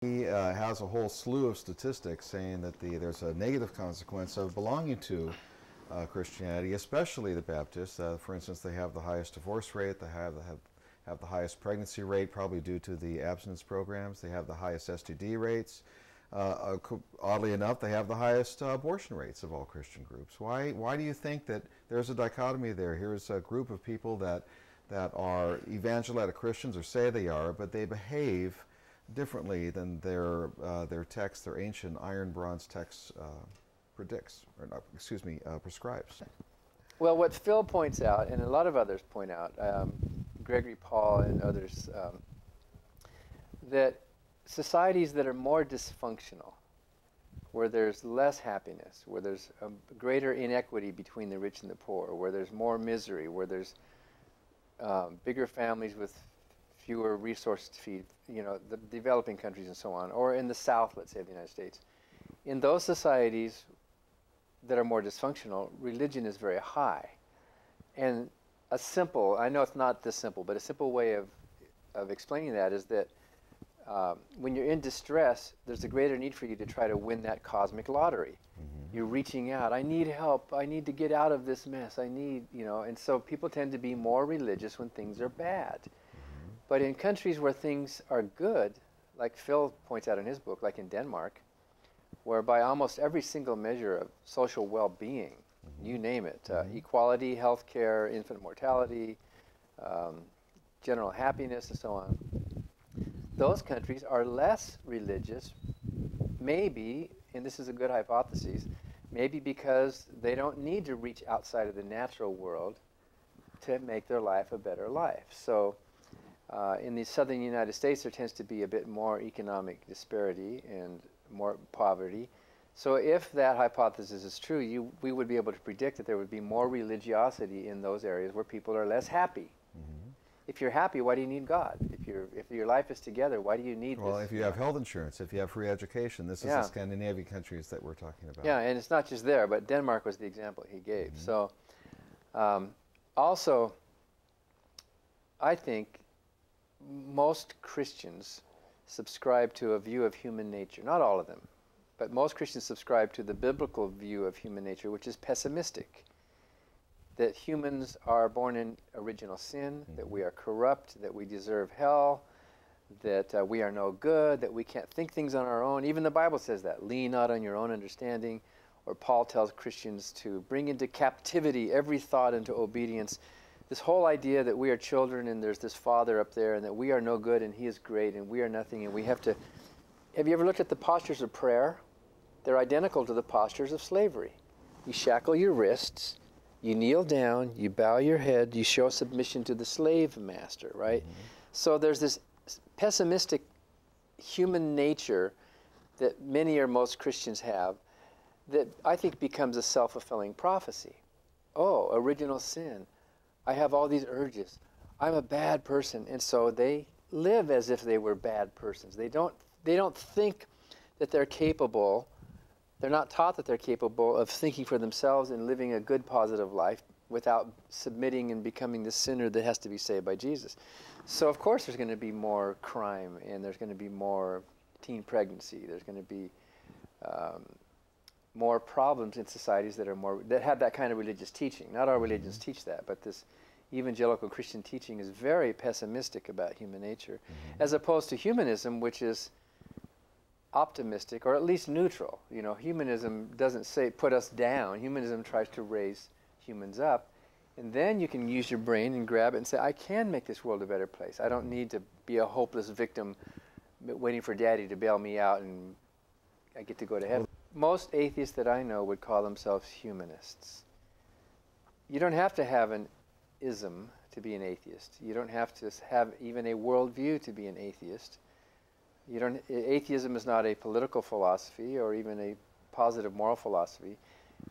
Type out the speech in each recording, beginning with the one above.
He has a whole slew of statistics saying that there's a negative consequence of belonging to Christianity, especially the Baptists. For instance, they have the highest divorce rate, they have the highest pregnancy rate, probably due to the abstinence programs. They have the highest STD rates. Oddly enough, they have the highest abortion rates of all Christian groups. Why do you think that there's a dichotomy there? Here's a group of people that are evangelical Christians, or say they are, but they behave differently than their text, their ancient iron bronze text predicts, or not, excuse me, prescribes. Well, what Phil points out, and a lot of others point out, Gregory Paul and others, that societies that are more dysfunctional, where there's less happiness, where there's a greater inequity between the rich and the poor, where there's more misery, where there's bigger families with fewer resources to feed, the developing countries and so on, or in the South, let's say, of the United States. In those societies that are more dysfunctional, religion is very high. And I know it's not this simple, but a simple way of explaining that is that when you're in distress, there's a greater need for you to try to win that cosmic lottery. Mm-hmm. You're reaching out. I need help. I need to get out of this mess. And so people tend to be more religious when things are bad. Mm-hmm. But in countries where things are good, like Phil points out in his book, like in Denmark, where by almost every single measure of social well-being, mm-hmm. you name it, equality, health care, infant mortality, general happiness, and so on, those countries are less religious, maybe, and this is a good hypothesis, maybe because they don't need to reach outside of the natural world to make their life a better life. So in the southern United States, there tends to be a bit more economic disparity and more poverty. So if that hypothesis is true, we would be able to predict that there would be more religiosity in those areas where people are less happy. Mm-hmm. If you're happy, why do you need God? If your life is together, why do you need this? Well, if you have health insurance, if you have free education, this is the Scandinavian countries that we're talking about. Yeah, and it's not just there, but Denmark was the example he gave. Mm-hmm. So also, I think most Christians subscribe to a view of human nature. Not all of them, but most Christians subscribe to the biblical view of human nature, which is pessimistic. That humans are born in original sin, mm-hmm. that we are corrupt, that we deserve hell, that we are no good, that we can't think things on our own. Even the Bible says that. Lean not on your own understanding. Or Paul tells Christians to bring into captivity every thought into obedience. This whole idea that we are children and there's this Father up there and that we are no good and He is great and we are nothing and we have to... Have you ever looked at the postures of prayer? They're identical to the postures of slavery. You shackle your wrists, you kneel down, you bow your head, you show submission to the slave master, right? Mm-hmm. So there's this pessimistic human nature that many or most Christians have that I think becomes a self-fulfilling prophecy. Oh, original sin. I have all these urges. I'm a bad person. And so they live as if they were bad persons. They don't think that they're capable. They're not taught that they're capable of thinking for themselves and living a good, positive life without submitting and becoming the sinner that has to be saved by Jesus. So, of course, there's going to be more crime, and there's going to be more teen pregnancy. There's going to be more problems in societies that have that kind of religious teaching. Not all religions teach that, but this evangelical Christian teaching is very pessimistic about human nature, as opposed to humanism, which is optimistic, or at least neutral. Humanism doesn't say put us down. Humanism tries to raise humans up. And then you can use your brain and grab it and say, I can make this world a better place. I don't need to be a hopeless victim waiting for Daddy to bail me out and I get to go to heaven. Most atheists that I know would call themselves humanists. You don't have to have an ism to be an atheist. You don't have to have even a worldview to be an atheist. Atheism is not a political philosophy or even a positive moral philosophy.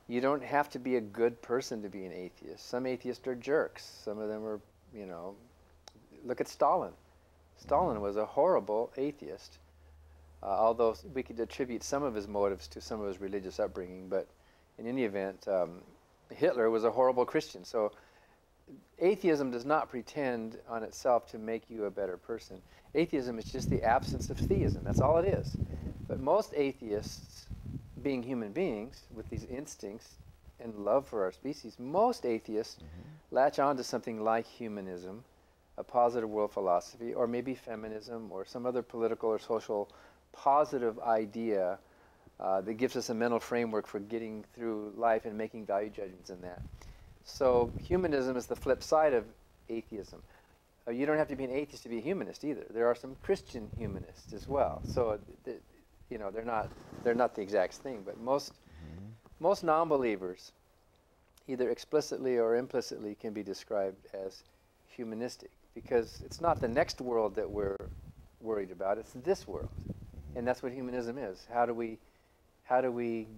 You don't have to be a good person to be an atheist. Some atheists are jerks. Some of them are, look at Stalin. Stalin was a horrible atheist, although we could attribute some of his motives to some of his religious upbringing. But in any event, Hitler was a horrible Christian. So atheism does not pretend on itself to make you a better person. Atheism is just the absence of theism. That's all it is. But most atheists, being human beings with these instincts and love for our species, most atheists latch on to something like humanism, a positive world philosophy, or maybe feminism, or some other political or social positive idea that gives us a mental framework for getting through life and making value judgments in that. So humanism is the flip side of atheism. You don't have to be an atheist to be a humanist either. There are some Christian humanists as well. So, you know, they're not the exact thing. But most non-believers, either explicitly or implicitly, can be described as humanistic, because it's not the next world that we're worried about. It's this world, and that's what humanism is. How do we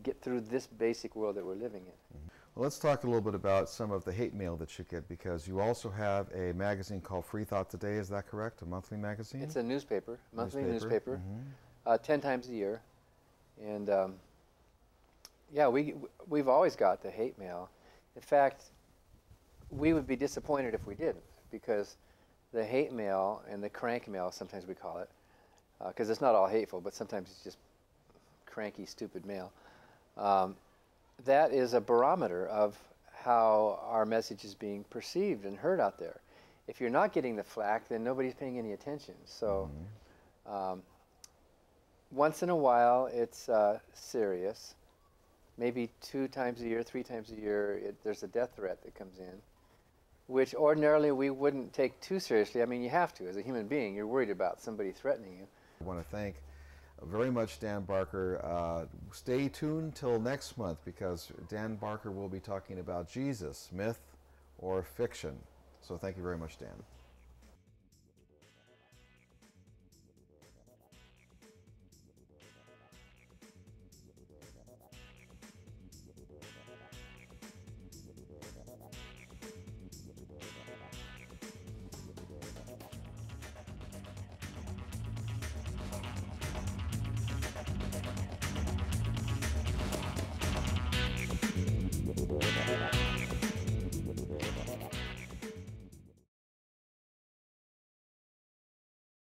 get through this basic world that we're living in? Well, let's talk a little bit about some of the hate mail that you get, because you also have a magazine called Free Thought Today. Is that correct? A monthly magazine? It's a newspaper, monthly newspaper, 10 times a year. And yeah, we've always got the hate mail. In fact, we would be disappointed if we didn't, because the hate mail and the crank mail, sometimes we call it, because it's not all hateful, but sometimes it's just cranky, stupid mail. That is a barometer of how our message is being perceived and heard out there. If you're not getting the flack, then nobody's paying any attention. So once in a while, it's serious. Maybe 2 times a year, 3 times a year, there's a death threat that comes in, which ordinarily we wouldn't take too seriously. I mean, you have to. As a human being, you're worried about somebody threatening you. I want to thank very much Dan Barker. Stay tuned till next month, because Dan Barker will be talking about Jesus, myth or fiction. So thank you very much, Dan.